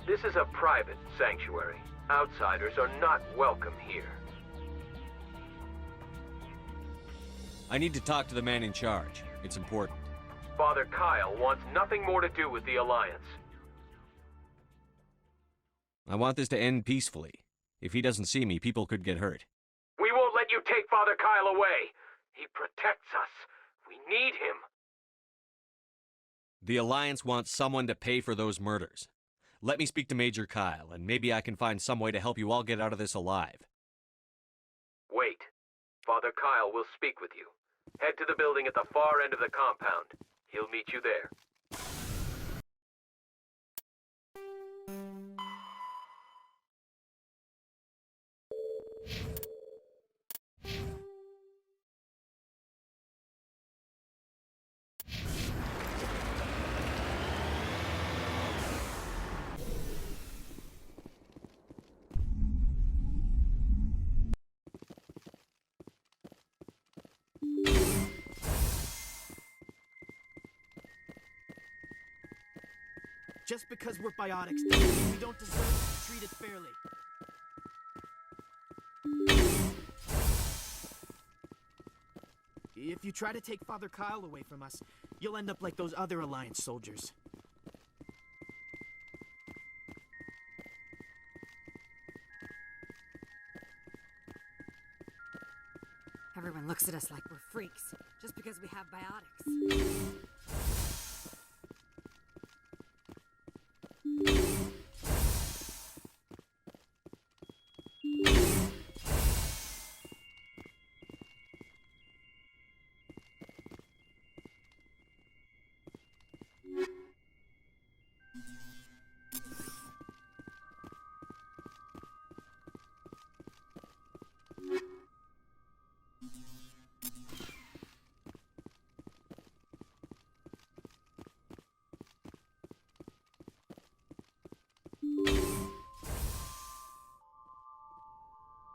This is a private sanctuary. Outsiders are not welcome here. I need to talk to the man in charge. It's important. Father Kyle wants nothing more to do with the Alliance. I want this to end peacefully. If he doesn't see me, people could get hurt. We won't let you take Father Kyle away. He protects us. We need him. The Alliance wants someone to pay for those murders. Let me speak to Major Kyle, and maybe I can find some way to help you all get out of this alive. Wait. Father Kyle will speak with you. Head to the building at the far end of the compound. He'll meet you there. Just because we're biotics doesn't mean we don't deserve to be treated fairly. If you try to take Father Kyle away from us, you'll end up like those other Alliance soldiers. Everyone looks at us like we're freaks, just because we have biotics.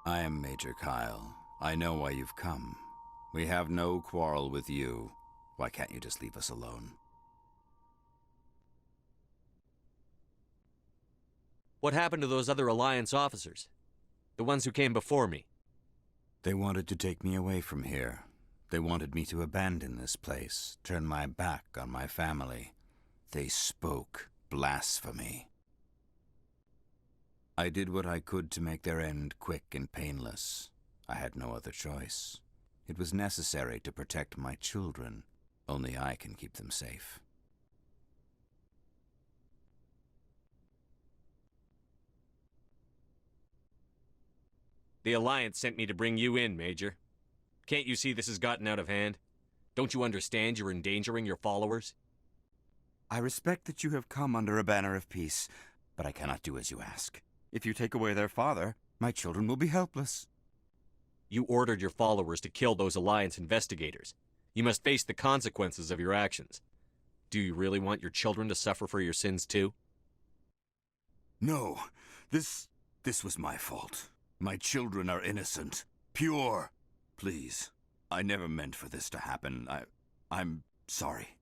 I am Major Kyle. I know why you've come. We have no quarrel with you. Why can't you just leave us alone? What happened to those other Alliance officers? The ones who came before me? They wanted to take me away from here. They wanted me to abandon this place, turn my back on my family. They spoke blasphemy. I did what I could to make their end quick and painless. I had no other choice. It was necessary to protect my children. Only I can keep them safe. The Alliance sent me to bring you in, Major. Can't you see this has gotten out of hand? Don't you understand you're endangering your followers? I respect that you have come under a banner of peace, but I cannot do as you ask. If you take away their father, my children will be helpless. You ordered your followers to kill those Alliance investigators. You must face the consequences of your actions. Do you really want your children to suffer for your sins too? No, this was my fault. My children are innocent, pure. Please, I never meant for this to happen. I'm sorry.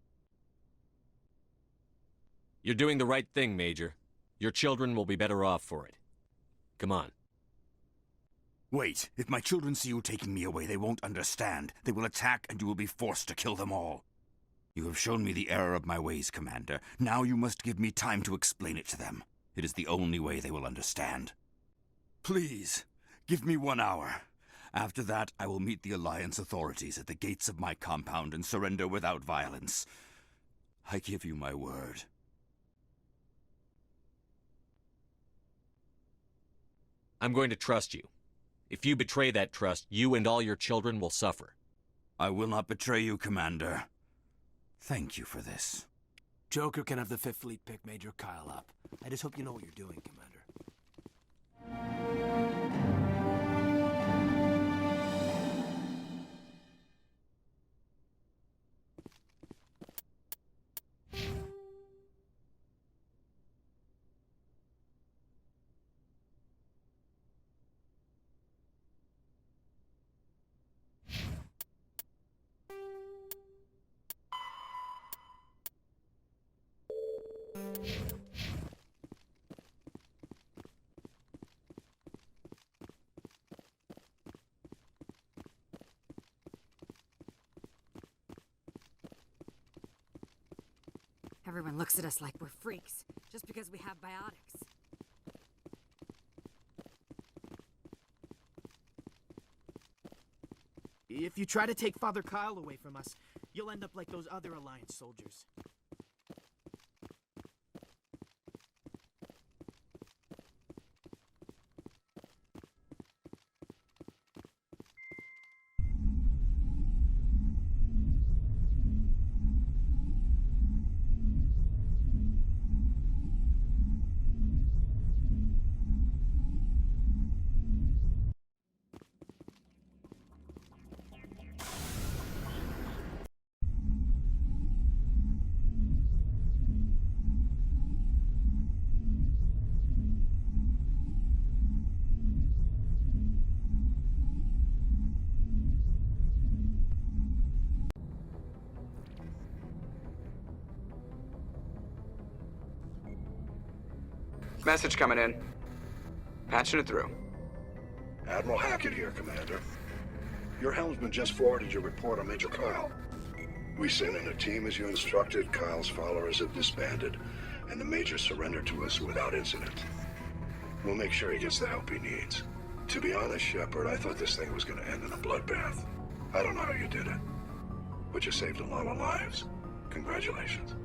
You're doing the right thing, Major. Your children will be better off for it. Come on. Wait, if my children see you taking me away, they won't understand. They will attack and you will be forced to kill them all. You have shown me the error of my ways, Commander. Now you must give me time to explain it to them. It is the only way they will understand. Please, give me 1 hour. After that, I will meet the Alliance authorities at the gates of my compound and surrender without violence. I give you my word. I'm going to trust you. If you betray that trust, you and all your children will suffer. I will not betray you, Commander. Thank you for this. Joker can have the 5th Fleet pick Major Kyle up. I just hope you know what you're doing, Commander. Everyone looks at us like we're freaks, just because we have biotics. If you try to take Father Kyle away from us, you'll end up like those other Alliance soldiers. Message coming in. Patching it through. Admiral Hackett here, Commander. Your helmsman just forwarded your report on Major Kyle. We sent in a team as you instructed. Kyle's followers have disbanded, and the Major surrendered to us without incident. We'll make sure he gets the help he needs. To be honest, Shepard, I thought this thing was going to end in a bloodbath. I don't know how you did it, but you saved a lot of lives. Congratulations.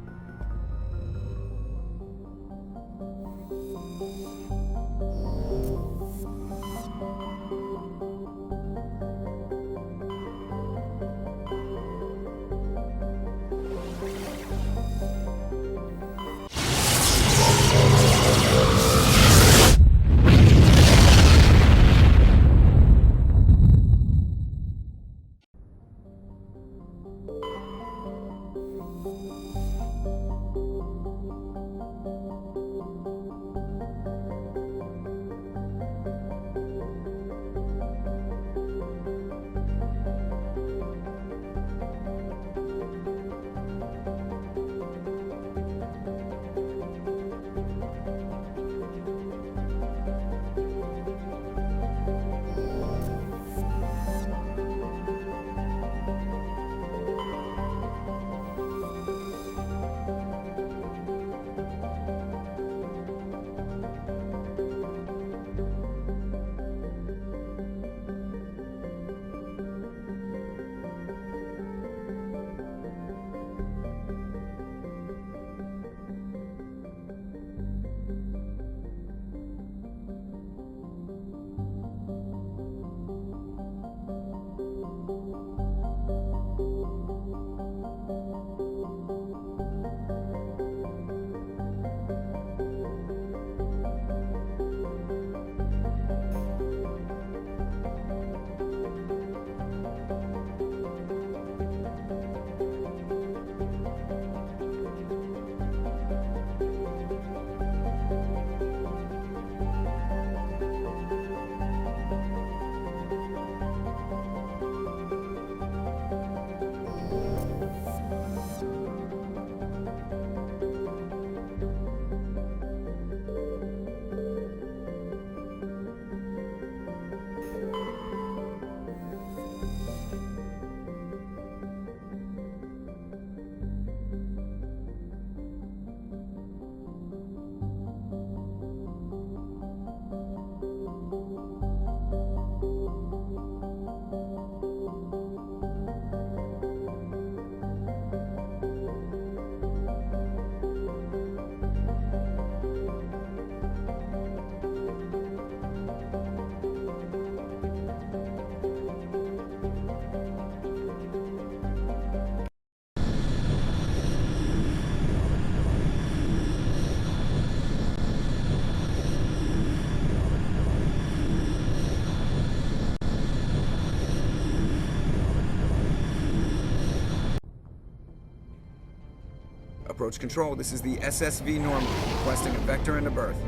Approach control, this is the SSV Normandy, requesting a vector into berth.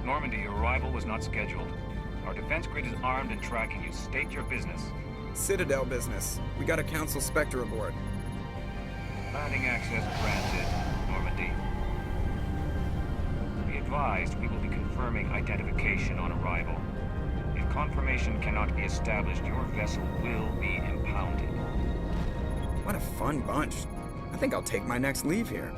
Normandy, your arrival was not scheduled. Our defense grid is armed and tracking you. State your business. Citadel business. We got a Council Spectre aboard. Landing access granted, Normandy. Be advised, we will be confirming identification on arrival. If confirmation cannot be established, your vessel will be impounded. What a fun bunch. I think I'll take my next leave here.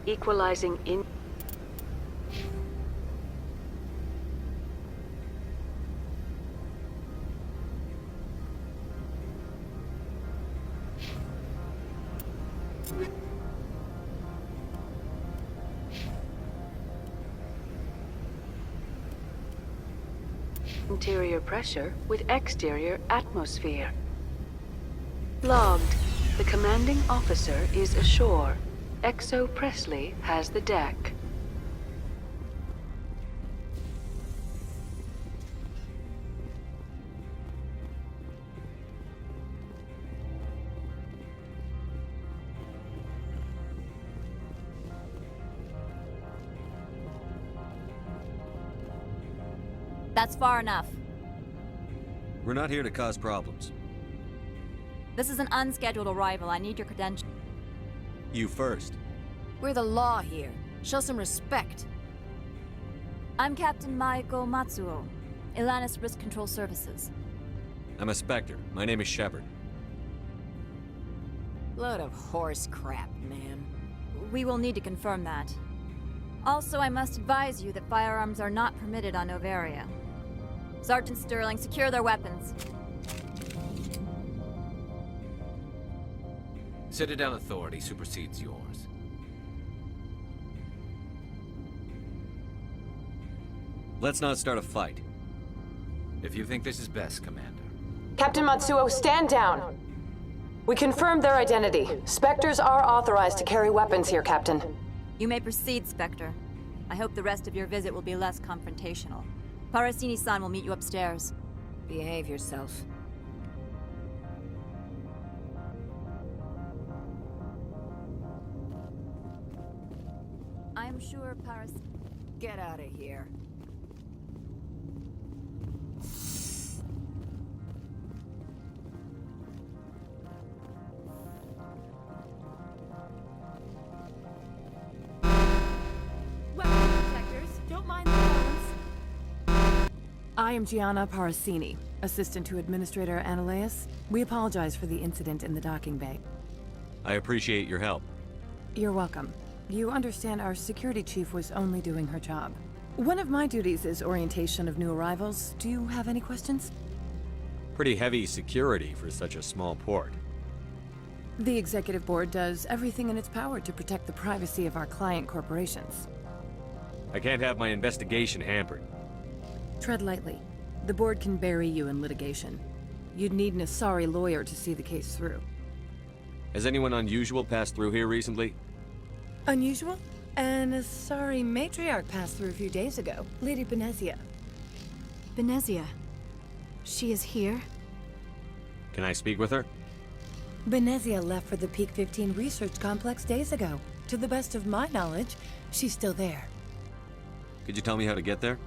equalizing in... interior pressure with exterior atmosphere. Logged. The commanding officer is ashore. Exo Presley has the deck. That's far enough. We're not here to cause problems. This is an unscheduled arrival. I need your credentials. You first. We're the law here. Show some respect. I'm Captain Maiko Matsuo, Ilanis Risk Control Services. I'm a Spectre. My name is Shepard. Load of horse crap, man. We will need to confirm that. Also, I must advise you that firearms are not permitted on Noveria. Sergeant Sterling, secure their weapons. Citadel authority supersedes yours. Let's not start a fight. If you think this is best, Commander. Captain Matsuo, stand down. We confirmed their identity. Spectres are authorized to carry weapons here, Captain. You may proceed, Spectre. I hope the rest of your visit will be less confrontational. Parasini-san will meet you upstairs. Behave yourself. I'm sure Get out of here. I am Gianna Parasini, assistant to Administrator Ananias. We apologize for the incident in the docking bay. I appreciate your help. You're welcome. You understand our security chief was only doing her job. One of my duties is orientation of new arrivals. Do you have any questions? Pretty heavy security for such a small port. The executive board does everything in its power to protect the privacy of our client corporations. I can't have my investigation hampered. Tread lightly. The board can bury you in litigation. You'd need an Asari lawyer to see the case through. Has anyone unusual passed through here recently? Unusual? An Asari matriarch passed through a few days ago. Lady Benezia. Benezia? She is here? Can I speak with her? Benezia left for the Peak 15 research complex days ago. To the best of my knowledge, she's still there. Could you tell me how to get there?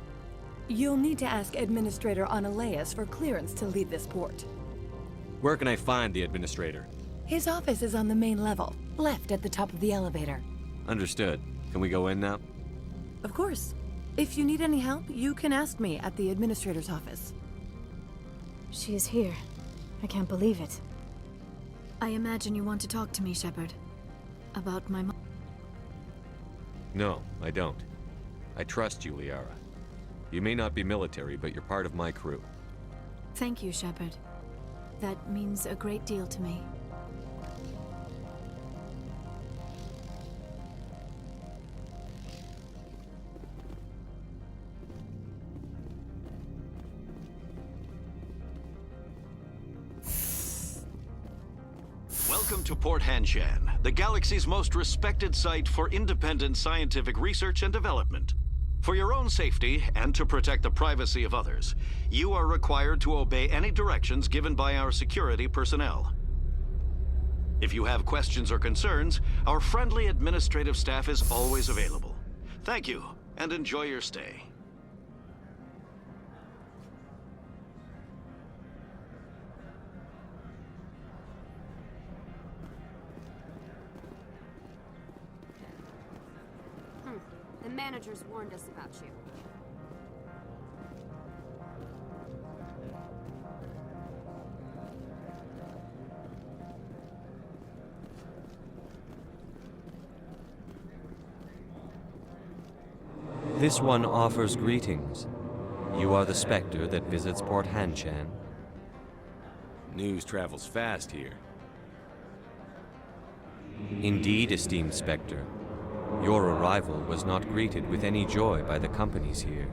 You'll need to ask Administrator Ananias for clearance to leave this port. Where can I find the Administrator? His office is on the main level, left at the top of the elevator. Understood. Can we go in now? Of course. If you need any help, you can ask me at the Administrator's office. She is here. I can't believe it. I imagine you want to talk to me, Shepard. About my mom. No, I don't. I trust you, Liara. You may not be military, but you're part of my crew. Thank you, Shepard. That means a great deal to me. Welcome to Port Hanshan, the galaxy's most respected site for independent scientific research and development. For your own safety, and to protect the privacy of others, you are required to obey any directions given by our security personnel. If you have questions or concerns, our friendly administrative staff is always available. Thank you, and enjoy your stay. The managers warned us about you. This one offers greetings. You are the Spectre that visits Port Hanshan. News travels fast here. Indeed, esteemed Spectre. Your arrival was not greeted with any joy by the companies here.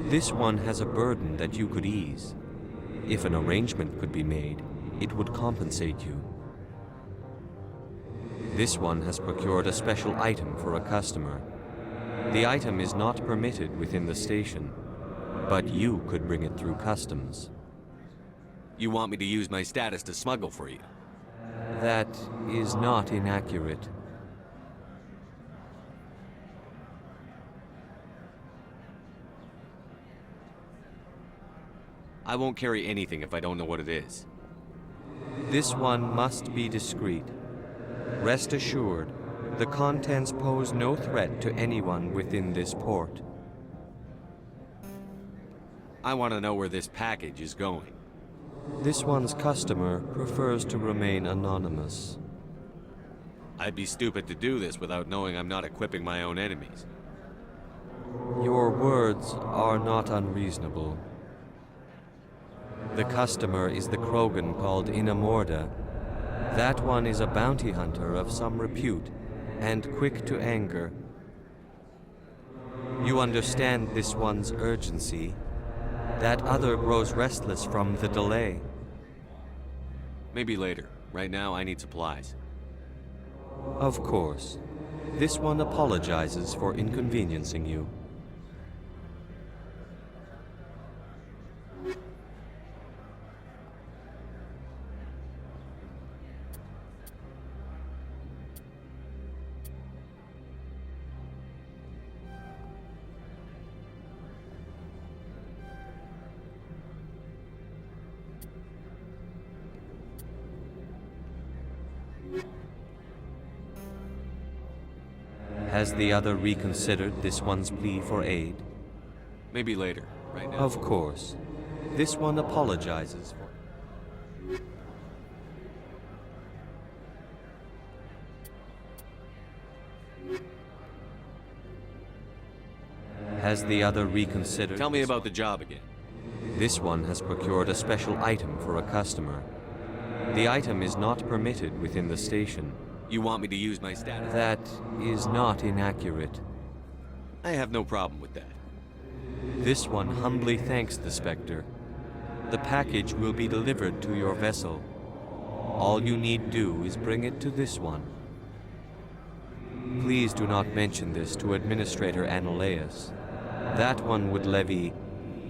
This one has a burden that you could ease. If an arrangement could be made, it would compensate you. This one has procured a special item for a customer. The item is not permitted within the station, but you could bring it through customs. You want me to use my status to smuggle for you? That is not inaccurate. I won't carry anything if I don't know what it is. This one must be discreet. Rest assured, the contents pose no threat to anyone within this port. I want to know where this package is going. This one's customer prefers to remain anonymous. I'd be stupid to do this without knowing I'm not equipping my own enemies. Your words are not unreasonable. The customer is the Krogan called Inamorda. That one is a bounty hunter of some repute, and quick to anger. You understand this one's urgency. That other grows restless from the delay. Maybe later. Right now, I need supplies. Of course. This one apologizes for inconveniencing you. Has the other reconsidered this one's plea for aid? Maybe later. Right now. Of course. This one apologizes for... Has the other reconsidered... Tell me about the job again. This one has procured a special item for a customer. The item is not permitted within the station. You want me to use my status? That is not inaccurate. I have no problem with that. This one humbly thanks the Spectre. The package will be delivered to your vessel. All you need do is bring it to this one. Please do not mention this to Administrator Analaeus. That one would levy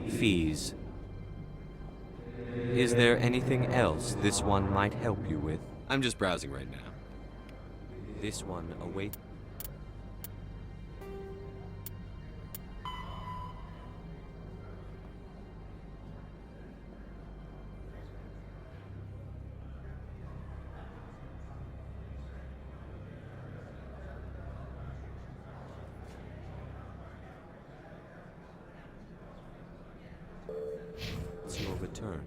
fees. Is there anything else this one might help you with? I'm just browsing right now. This one awaits. It's your return.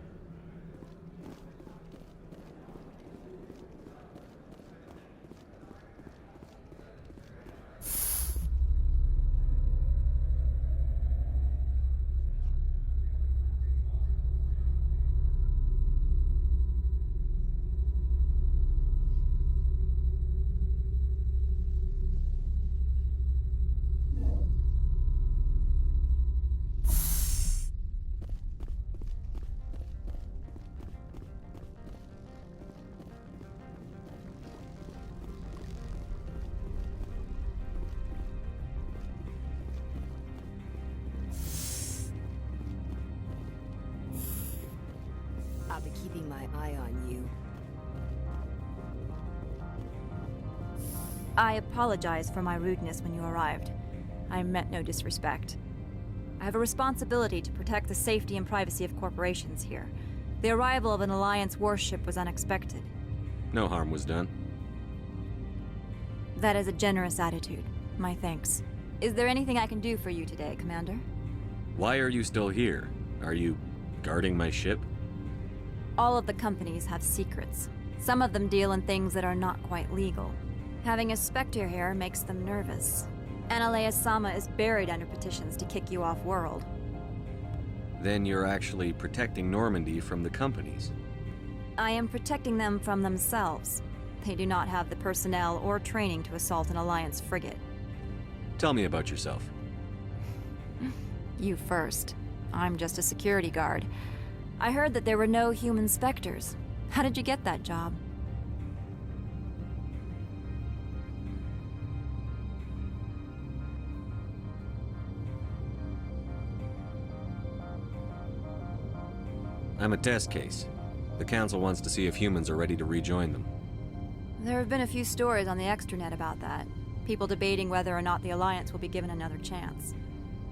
I'll be keeping my eye on you. I apologize for my rudeness when you arrived. I meant no disrespect. I have a responsibility to protect the safety and privacy of corporations here. The arrival of an Alliance warship was unexpected. No harm was done. That is a generous attitude. My thanks. Is there anything I can do for you today, Commander? Why are you still here? Are you guarding my ship? All of the companies have secrets. Some of them deal in things that are not quite legal. Having a Spectre here makes them nervous. Analea Sama is buried under petitions to kick you off world. Then you're actually protecting Normandy from the companies. I am protecting them from themselves. They do not have the personnel or training to assault an Alliance frigate. Tell me about yourself. You first. I'm just a security guard. I heard that there were no human specters. How did you get that job? I'm a test case. The Council wants to see if humans are ready to rejoin them. There have been a few stories on the extranet about that. People debating whether or not the Alliance will be given another chance.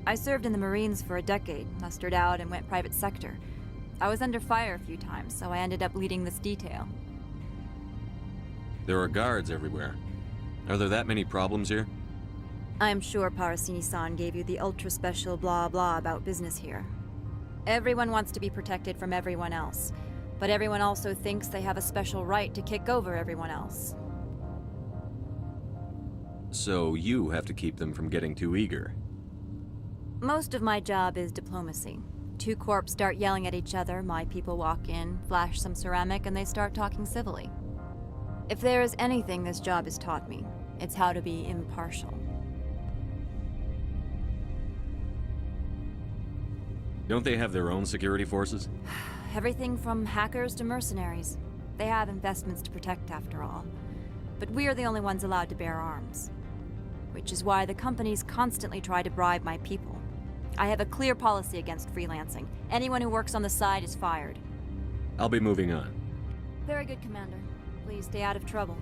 I served in the Marines for a decade, mustered out and went private sector. I was under fire a few times, so I ended up leading this detail. There are guards everywhere. Are there that many problems here? I'm sure Parasini-san gave you the ultra-special blah blah about business here. Everyone wants to be protected from everyone else, but everyone also thinks they have a special right to kick over everyone else. So you have to keep them from getting too eager. Most of my job is diplomacy. Two corps start yelling at each other, my people walk in, flash some ceramic, and they start talking civilly. If there is anything this job has taught me, it's how to be impartial. Don't they have their own security forces? Everything from hackers to mercenaries. They have investments to protect, after all. But we're the only ones allowed to bear arms. Which is why the companies constantly try to bribe my people. I have a clear policy against freelancing. Anyone who works on the side is fired. I'll be moving on. Very good, Commander. Please stay out of trouble.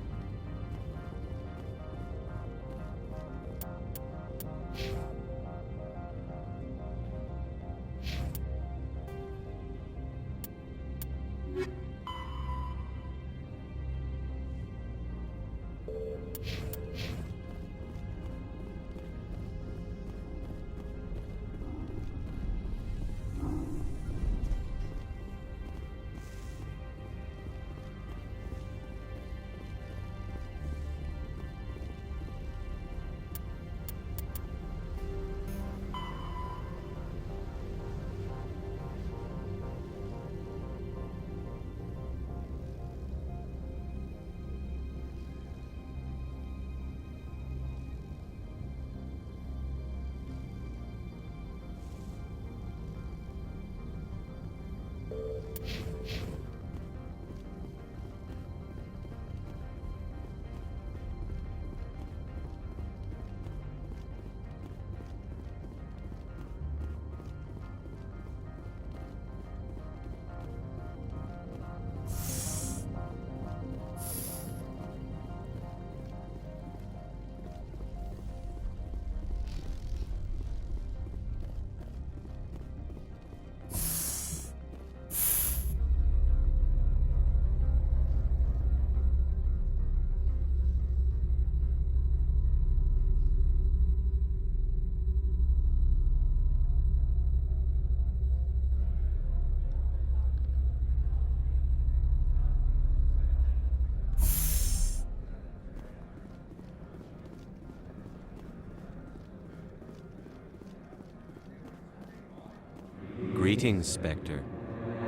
Greetings, Spectre.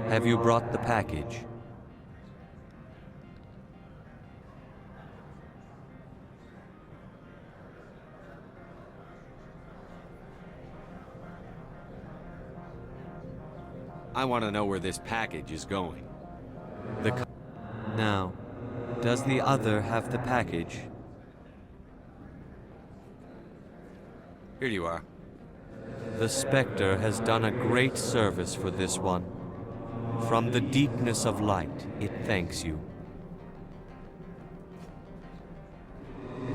Have you brought the package? I want to know where this package is going. Now, does the other have the package? Here you are. The Spectre has done a great service for this one. From the deepness of light, it thanks you.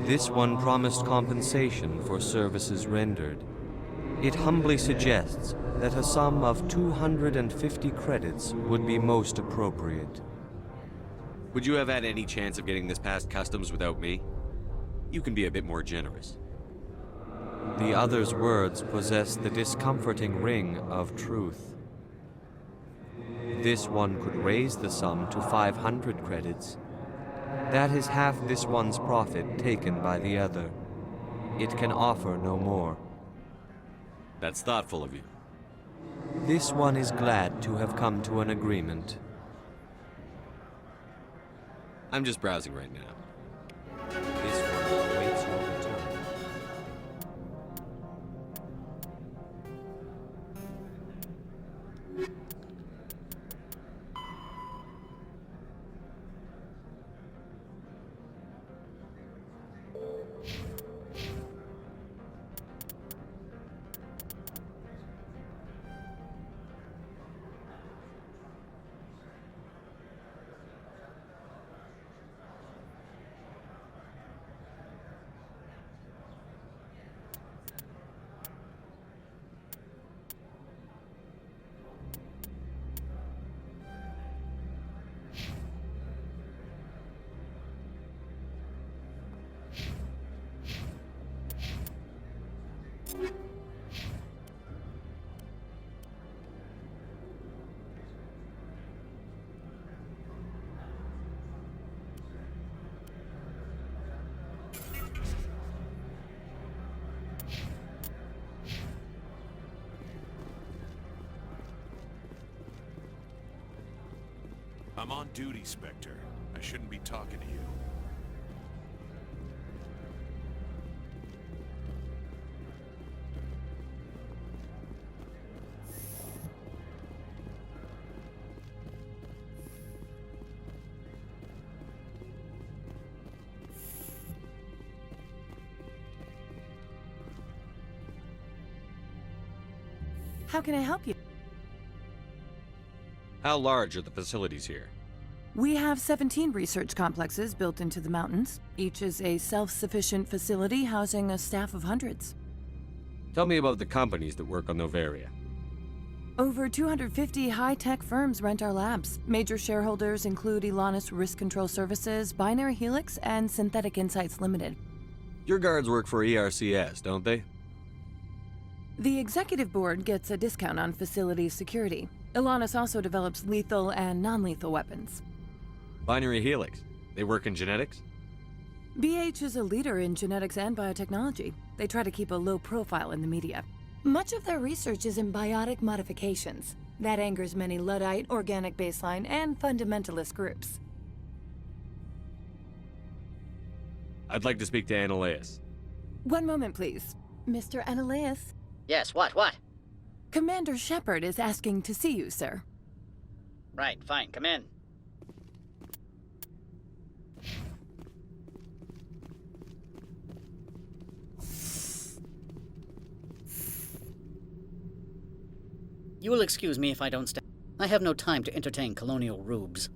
This one promised compensation for services rendered. It humbly suggests that a sum of 250 credits would be most appropriate. Would you have had any chance of getting this past customs without me? You can be a bit more generous. The other's words possess the discomforting ring of truth. This one could raise the sum to 500 credits. That is half this one's profit taken by the other. it can offer no more. That's thoughtful of you. This one is glad to have come to an agreement. I'm just browsing right now. This one awaits your return. I'm on duty, Spectre. I shouldn't be talking to you. How can I help you? How large are the facilities here? We have 17 research complexes built into the mountains. Each is a self-sufficient facility housing a staff of hundreds. Tell me about the companies that work on Noveria. Over 250 high-tech firms rent our labs. Major shareholders include Elanus Risk Control Services, Binary Helix, and Synthetic Insights Limited. Your guards work for ERCS, don't they? The executive board gets a discount on facility security. Elanus also develops lethal and non-lethal weapons. Binary Helix. They work in genetics? BH is a leader in genetics and biotechnology. They try to keep a low profile in the media. Much of their research is in biotic modifications. That angers many Luddite, organic baseline, and fundamentalist groups. I'd like to speak to Annaleus. One moment, please. Mr. Annaleus? Yes, what? Commander Shepard is asking to see you, sir. Right, fine, come in. You will excuse me if I don't stay. I have no time to entertain colonial rubes.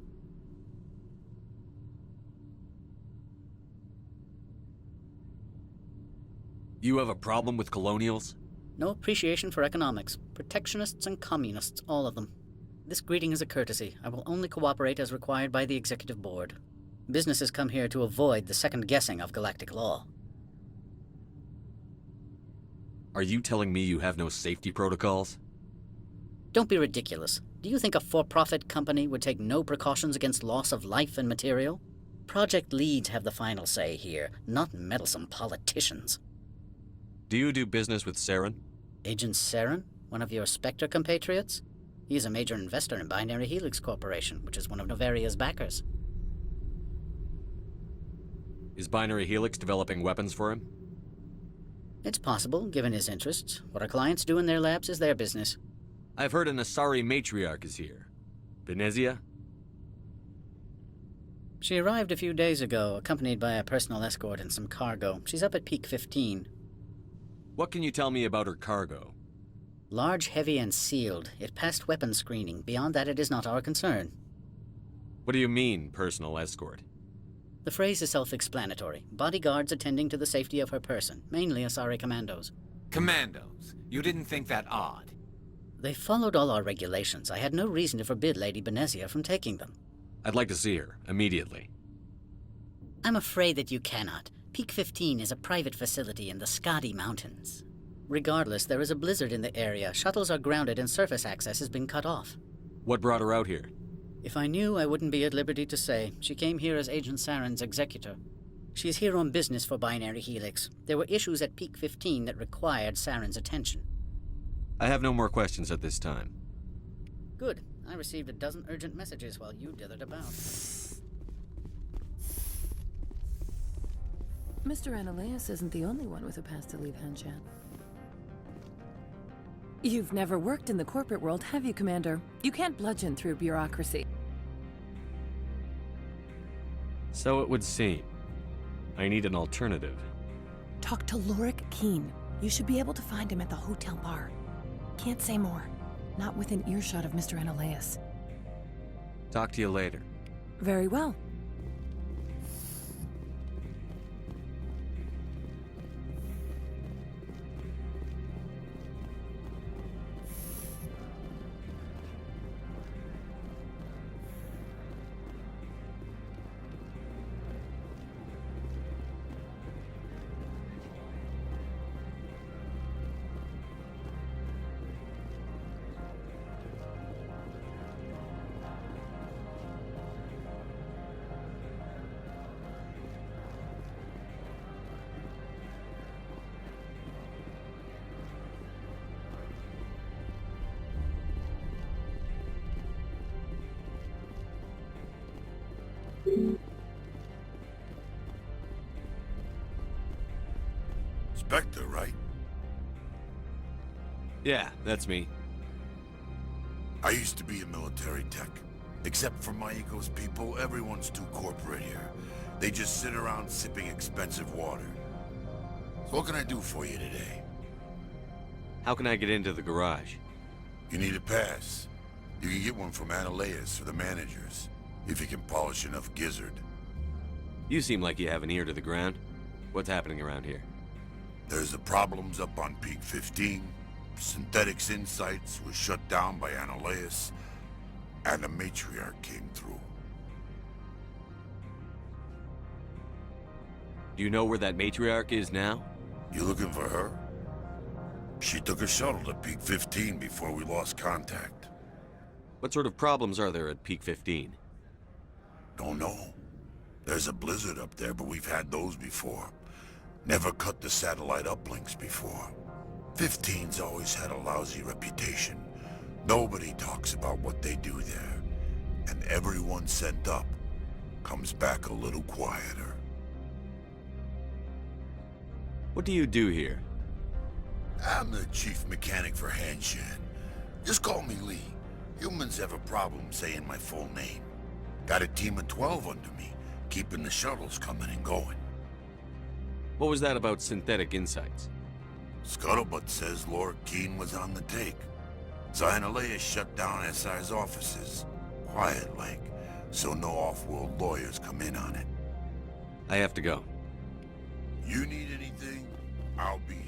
You have a problem with colonials? No appreciation for economics. Protectionists and communists, all of them. This greeting is a courtesy. I will only cooperate as required by the Executive Board. Businesses come here to avoid the second guessing of galactic law. Are you telling me you have no safety protocols? Don't be ridiculous. Do you think a for-profit company would take no precautions against loss of life and material? Project leads have the final say here, not meddlesome politicians. Do you do business with Saren? Agent Saren? One of your Spectre compatriots? He is a major investor in Binary Helix Corporation, which is one of Noveria's backers. Is Binary Helix developing weapons for him? It's possible, given his interests. What our clients do in their labs is their business. I've heard an Asari matriarch is here. Venezia? She arrived a few days ago, accompanied by a personal escort and some cargo. She's up at Peak 15. What can you tell me about her cargo? Large, heavy, and sealed. It passed weapons screening. Beyond that, it is not our concern. What do you mean, personal escort? The phrase is self-explanatory. Bodyguards attending to the safety of her person, mainly Asari commandos. Commandos? You didn't think that odd? They followed all our regulations. I had no reason to forbid Lady Benezia from taking them. I'd like to see her, immediately. I'm afraid that you cannot. Peak 15 is a private facility in the Skadi Mountains. Regardless, there is a blizzard in the area. Shuttles are grounded and surface access has been cut off. What brought her out here? If I knew, I wouldn't be at liberty to say. She came here as Agent Saren's executor. She's here on business for Binary Helix. There were issues at Peak 15 that required Saren's attention. I have no more questions at this time. Good. I received a dozen urgent messages while you dithered about. Mr. Ananias isn't the only one with a pass to leave Hanshan. You've never worked in the corporate world, have you, Commander? You can't bludgeon through bureaucracy. So it would seem. I need an alternative. Talk to Lorik Keen. You should be able to find him at the hotel bar. Can't say more. Not within earshot of Mr. Ananias. Talk to you later. Very well. Spectre, right? Yeah, that's me. I used to be a military tech. Except for Maiko's people, everyone's too corporate here. They just sit around sipping expensive water. So what can I do for you today? How can I get into the garage? You need a pass. You can get one from Ananias or the managers, if you can polish enough gizzard. You seem like you have an ear to the ground. What's happening around here? There's the problems up on Peak 15. Synthetics Insights was shut down by Ananias, and the matriarch came through. Do you know where that matriarch is now? You looking for her? She took a shuttle to Peak 15 before we lost contact. What sort of problems are there at Peak 15? Don't know. There's a blizzard up there, but we've had those before. Never cut the satellite uplinks before. 15's always had a lousy reputation. Nobody talks about what they do there. And everyone sent up comes back a little quieter. What do you do here? I'm the chief mechanic for Hanshan. Just call me Lee. Humans have a problem saying my full name. Got a team of 12 under me, keeping the shuttles coming and going. What was that about Synthetic Insights? Scuttlebutt says Lorik Keen was on the take. Ananias shut down SI's offices. Quiet like, so no off-world lawyers come in on it. I have to go. You need anything, I'll be here.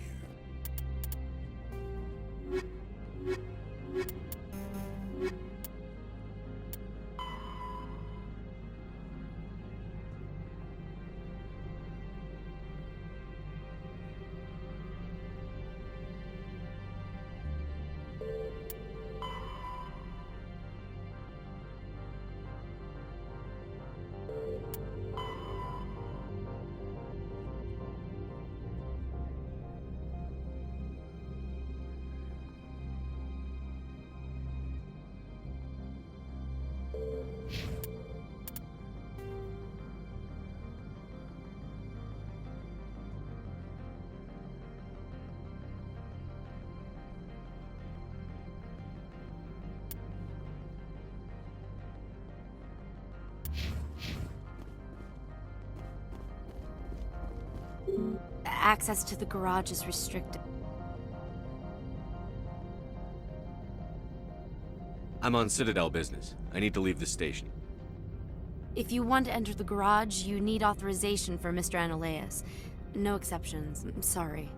Access to the garage is restricted. I'm on Citadel business. I need to leave this station. If you want to enter the garage, you need authorization for Mr. Ananias. No exceptions. I'm sorry.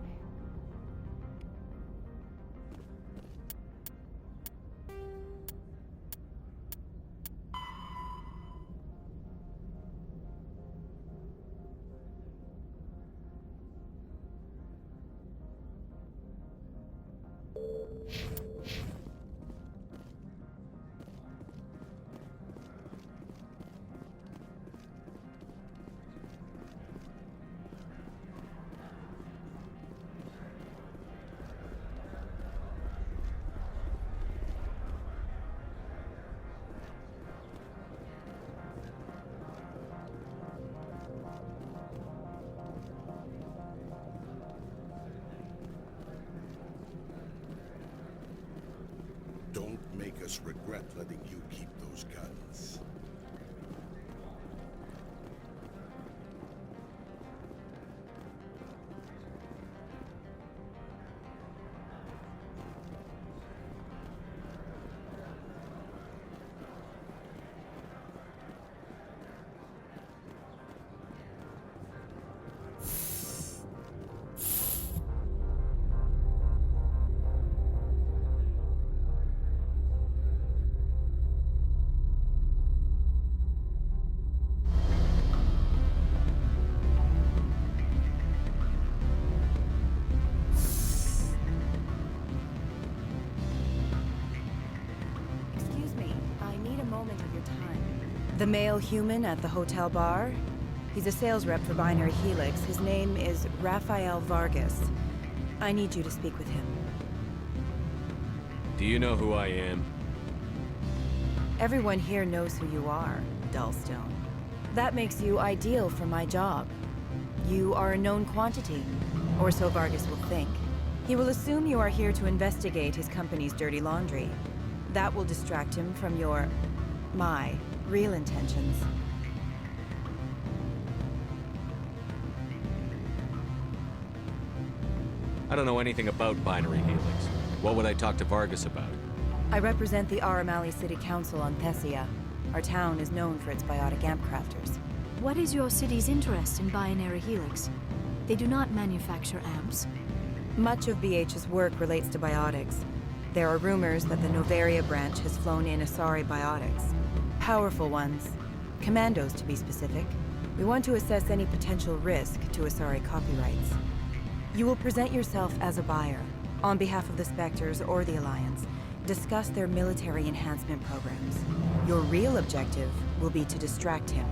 just regret letting you keep those guns. The male human at the hotel bar? He's a sales rep for Binary Helix. His name is Rafael Vargas. I need you to speak with him. Do you know who I am? Everyone here knows who you are, Dullstone. That makes you ideal for my job. You are a known quantity, or so Vargas will think. He will assume you are here to investigate his company's dirty laundry. That will distract him from my real intentions. I don't know anything about Binary Helix. What would I talk to Vargas about? I represent the Aramali City Council on Thessia. Our town is known for its biotic amp crafters. What is your city's interest in Binary Helix? They do not manufacture amps. Much of BH's work relates to biotics. There are rumors that the Noveria branch has flown in Asari biotics. Powerful ones. Commandos, to be specific. We want to assess any potential risk to Asari copyrights. You will present yourself as a buyer, on behalf of the Spectres or the Alliance. Discuss their military enhancement programs. Your real objective will be to distract him.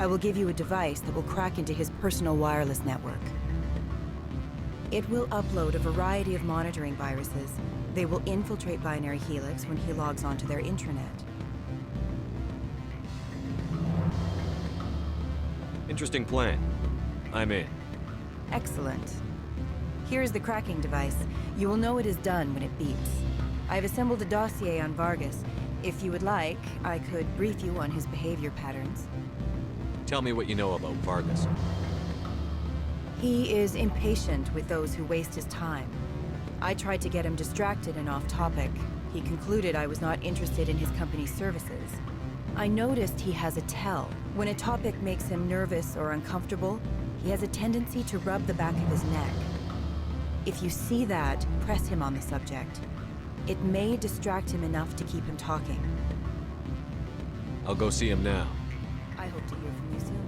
I will give you a device that will crack into his personal wireless network. It will upload a variety of monitoring viruses. They will infiltrate Binary Helix when he logs onto their intranet. Interesting plan. I'm in. Excellent. Here's the cracking device. You will know it is done when it beeps. I've assembled a dossier on Vargas. If you would like, I could brief you on his behavior patterns. Tell me what you know about Vargas. He is impatient with those who waste his time. I tried to get him distracted and off topic. He concluded I was not interested in his company's services. I noticed he has a tell. When a topic makes him nervous or uncomfortable, he has a tendency to rub the back of his neck. If you see that, press him on the subject. It may distract him enough to keep him talking. I'll go see him now. I hope to hear from you soon.